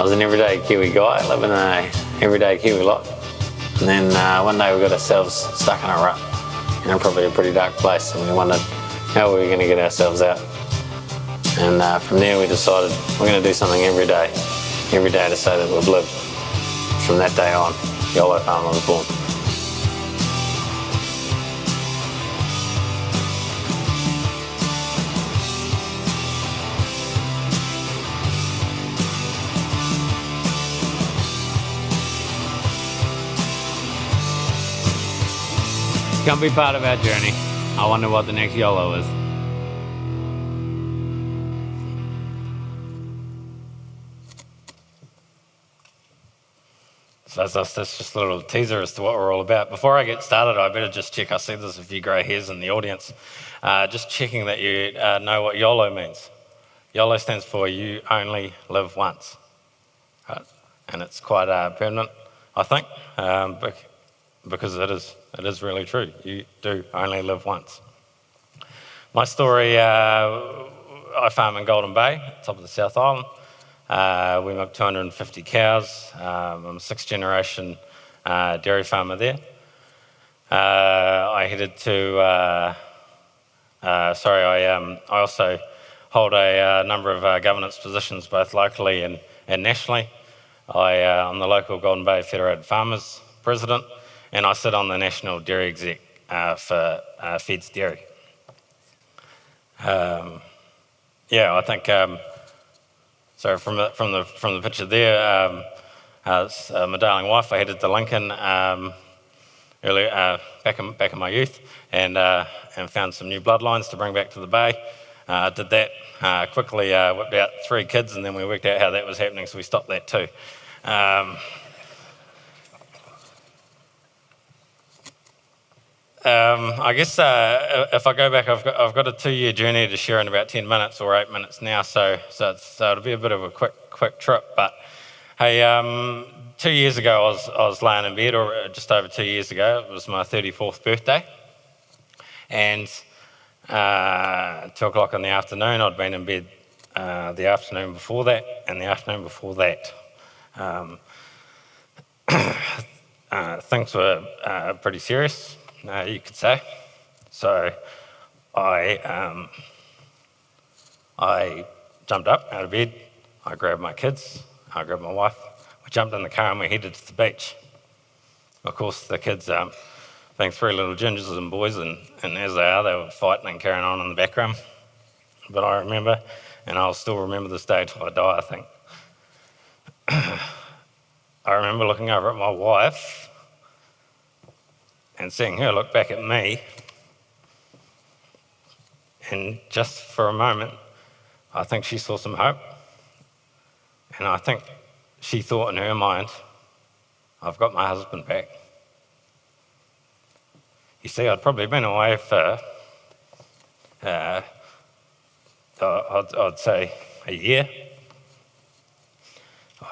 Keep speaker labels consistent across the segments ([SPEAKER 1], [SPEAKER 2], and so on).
[SPEAKER 1] was an everyday Kiwi guy, living in an everyday Kiwi lot. And then one day we got ourselves stuck in a rut, probably a pretty dark place, and we wondered how we were going to get ourselves out. And from there we decided we're going to do something every day to say that we've lived. From that day on, YOLOFarmer was born. Come be part of our journey. I wonder what the next YOLO is. So that's just a little teaser as to what we're all about. Before I get started, I better just check. I see there's a few grey hairs in the audience. Just checking that you know what YOLO means. YOLO stands for you only live once. Right? And it's quite permanent, I think, because it is really true. You do only live once. My story, I farm in Golden Bay, top of the South Island. We milk 250 cows. I'm a sixth generation dairy farmer there. I headed to, I also hold a number of governance positions, both locally and nationally. I'm the local Golden Bay Federated Farmers President, and I sit on the National Dairy Exec for Feds Dairy. I think, so from the picture there, my darling wife, I headed to Lincoln earlier, back in my youth, and found some new bloodlines to bring back to the Bay. Did that, quickly whipped out 3 kids, and then we worked out how that was happening, so we stopped that too. I guess if I go back, I've got a 2-year journey to share in about 10 minutes or 8 minutes now, so it'll be a bit of a quick trip. But hey, 2 years ago I was laying in bed, or just over 2 years ago. It was my 34th birthday, and 2 o'clock in the afternoon, I'd been in bed the afternoon before that, and the afternoon before that. Things were pretty serious, you could say. So I jumped up out of bed, I grabbed my kids, I grabbed my wife, we jumped in the car and we headed to the beach. Of course, the kids, being 3 little gingers and boys, and as they are, they were fighting and carrying on in the background. But I remember, and I'll still remember this day till I die, I think. I remember looking over at my wife and seeing her look back at me, and just for a moment, I think she saw some hope, and I think she thought in her mind, I've got my husband back. You see, I'd probably been away for, I'd say, a year.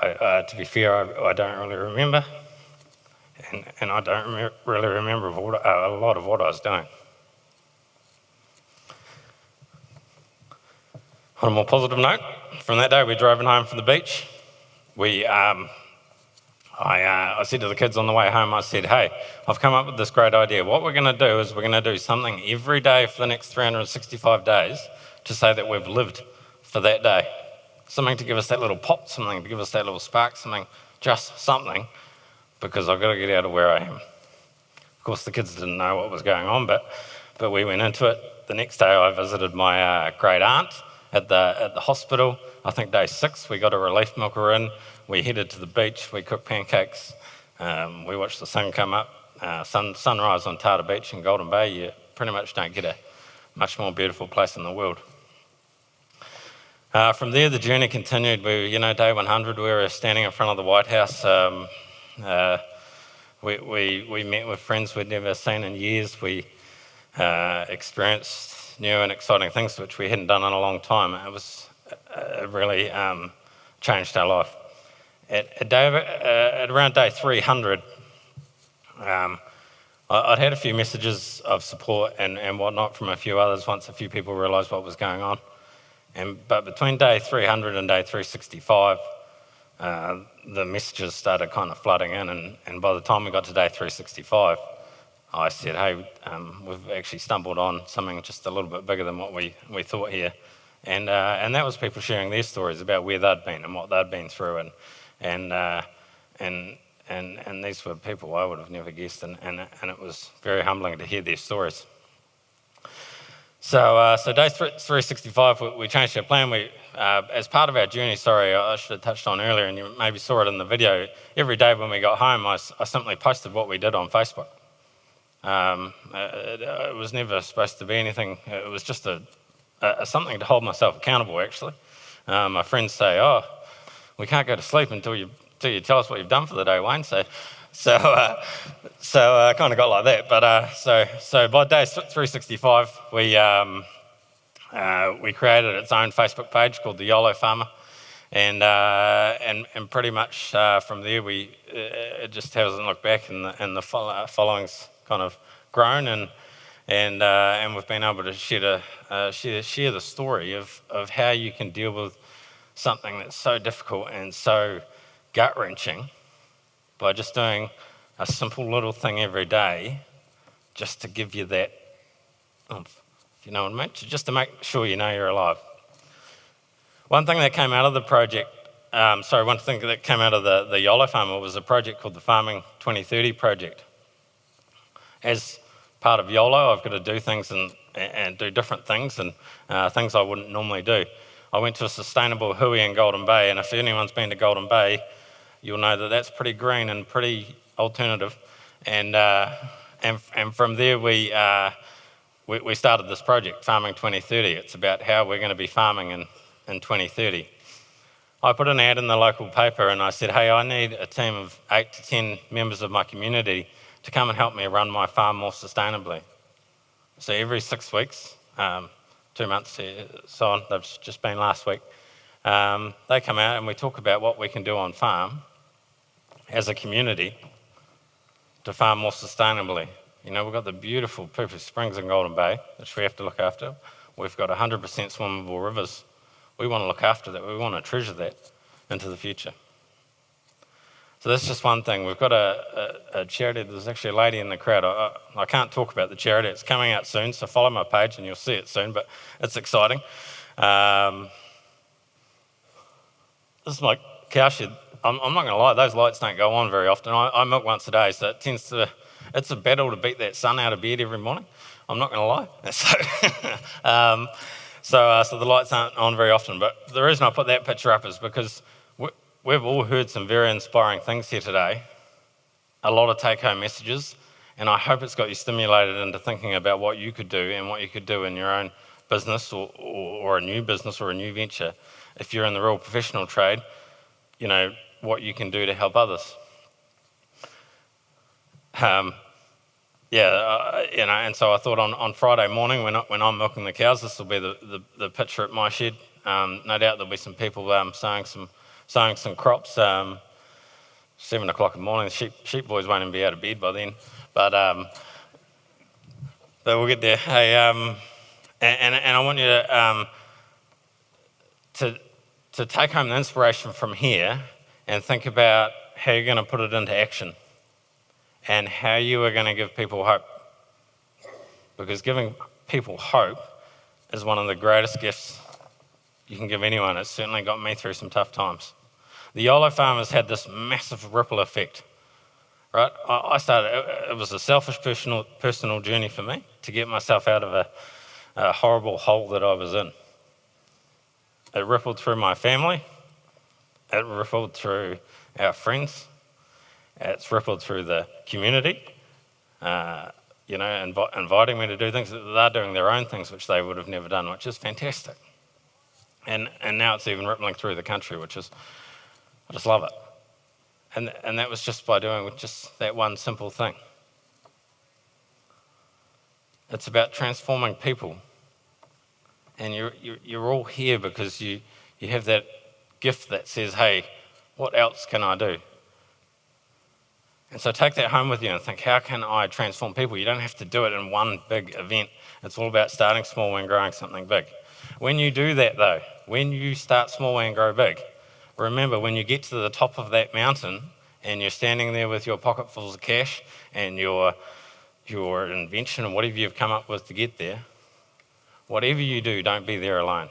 [SPEAKER 1] To be fair, I don't really remember. And I don't really remember a lot of what I was doing. On a more positive note, from that day we drove home from the beach. I said to the kids on the way home, I said, hey, I've come up with this great idea. What we're going to do is we're going to do something every day for the next 365 days to say that we've lived for that day. Something to give us that little pop, something to give us that little spark, just something, because I've got to get out of where I am. Of course, the kids didn't know what was going on, but we went into it. The next day I visited my great aunt at the hospital. I think day 6, we got a relief milker in. We headed to the beach, we cooked pancakes, we watched the sun come up, sunrise on Tata Beach in Golden Bay. You pretty much don't get a much more beautiful place in the world. From there, the journey continued. Day 100, we were standing in front of the White House. We met with friends we'd never seen in years. We experienced new and exciting things which we hadn't done in a long time. It really changed our life. At around day 300, I'd had a few messages of support and whatnot from a few others once a few people realised what was going on. But between day 300 and day 365, the messages started kind of flooding in, and by the time we got to day 365, I said, hey, we've actually stumbled on something just a little bit bigger than what we thought here. And that was people sharing their stories about where they'd been and what they'd been through, and these were people I would have never guessed, and it was very humbling to hear their stories. So day 365, we changed our plan. We, as part of our journey, I should have touched on earlier, and you maybe saw it in the video, every day when we got home, I simply posted what we did on Facebook. It was never supposed to be anything. It was just something to hold myself accountable, actually. My friends say, oh, we can't go to sleep until you tell us what you've done for the day, Wayne. So I kind of got like that. But so by day 365, we created its own Facebook page called the YOLOFarmer, and pretty much from there it just hasn't looked back, and the following's kind of grown, and we've been able to share the story of how you can deal with something that's so difficult and so gut-wrenching by just doing a simple little thing every day, just to give you that oomph, if you know what I mean, just to make sure you know you're alive. One thing that came out of the project, one thing that came out of the YOLOFarmer was a project called the Farming 2030 project. As part of YOLO, I've got to do things and do different things, and things I wouldn't normally do. I went to a sustainable hui in Golden Bay, and if anyone's been to Golden Bay, you'll know that that's pretty green and pretty alternative. And from there we started this project, Farming 2030. It's about how we're going to be farming in 2030. I put an ad in the local paper and I said, hey, I need a team of 8 to 10 members of my community to come and help me run my farm more sustainably. So every 6 weeks, 2 months, so on, they've just been last week, they come out and we talk about what we can do on farm as a community to farm more sustainably. You know, we've got the beautiful Tipu Springs in Golden Bay, which we have to look after. We've got 100% swimmable rivers. We want to look after that. We want to treasure that into the future. So that's just one thing. We've got a charity. There's actually a lady in the crowd. I can't talk about the charity. It's coming out soon, so follow my page and you'll see it soon, but it's exciting. This is my cow shed. I'm not going to lie, those lights don't go on very often. I milk once a day, so it's a battle to beat that sun out of bed every morning. I'm not going to lie. So the lights aren't on very often, but the reason I put that picture up is because we've all heard some very inspiring things here today, a lot of take-home messages, and I hope it's got you stimulated into thinking about what you could do and what you could do in your own business or a new business or a new venture. If you're in the real professional trade, you know, what you can do to help others. And so I thought on Friday morning when I'm milking the cows, this will be the picture at my shed. No doubt there'll be some people sowing some crops. 7 o'clock in the morning, the sheep boys won't even be out of bed by then. But we'll get there. Hey, and I want you to take home the inspiration from here and think about how you're going to put it into action and how you are going to give people hope. Because giving people hope is one of the greatest gifts you can give anyone. It's certainly got me through some tough times. The YOLOFarmers had this massive ripple effect, right? I started, it was a selfish personal journey for me to get myself out of a horrible hole that I was in. It rippled through my family, it rippled through our friends, it's rippled through the community, inviting me to do things. They're doing their own things which they would have never done, which is fantastic. And now it's even rippling through the country, which is, I just love it. And that was just by doing just that one simple thing. It's about transforming people. And you're all here because you have that gift that says, hey, what else can I do? And so take that home with you and think, how can I transform people? You don't have to do it in one big event. It's all about starting small and growing something big. When you do that though, when you start small and grow big, remember, when you get to the top of that mountain and you're standing there with your pocketfuls of cash and your invention and whatever you've come up with to get there, whatever you do, don't be there alone.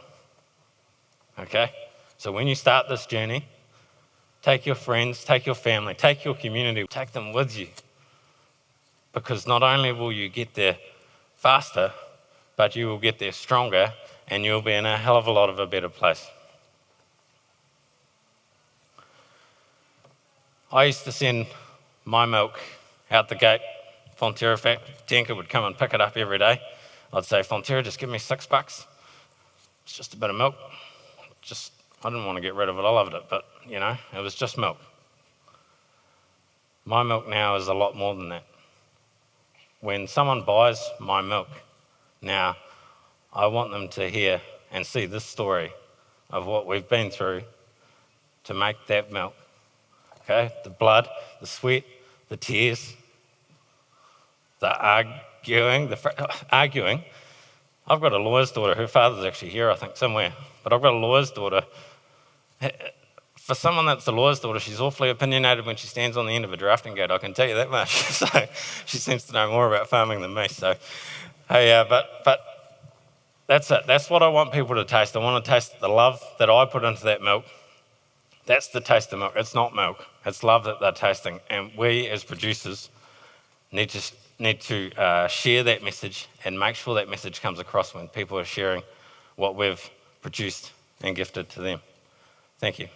[SPEAKER 1] Okay? So when you start this journey, take your friends, take your family, take your community, take them with you. Because not only will you get there faster, but you will get there stronger and you'll be in a hell of a lot of a better place. I used to send my milk out the gate. Fonterra tanker would come and pick it up every day. I'd say, Fonterra, just give me $6. It's just a bit of milk. I didn't want to get rid of it. I loved it, but it was just milk. My milk now is a lot more than that. When someone buys my milk now, I want them to hear and see this story of what we've been through to make that milk. Okay? The blood, the sweat, the tears, the arguing. I've got a lawyer's daughter. Her father's actually here, I think, somewhere. But I've got a lawyer's daughter. For someone that's a lawyer's daughter, she's awfully opinionated when she stands on the end of a drafting gate, I can tell you that much. So she seems to know more about farming than me. So, hey, but that's it. That's what I want people to taste. I want to taste the love that I put into that milk. That's the taste of milk. It's not milk. It's love that they're tasting. And we as producers need to share that message and make sure that message comes across when people are sharing what we've produced and gifted to them. Thank you.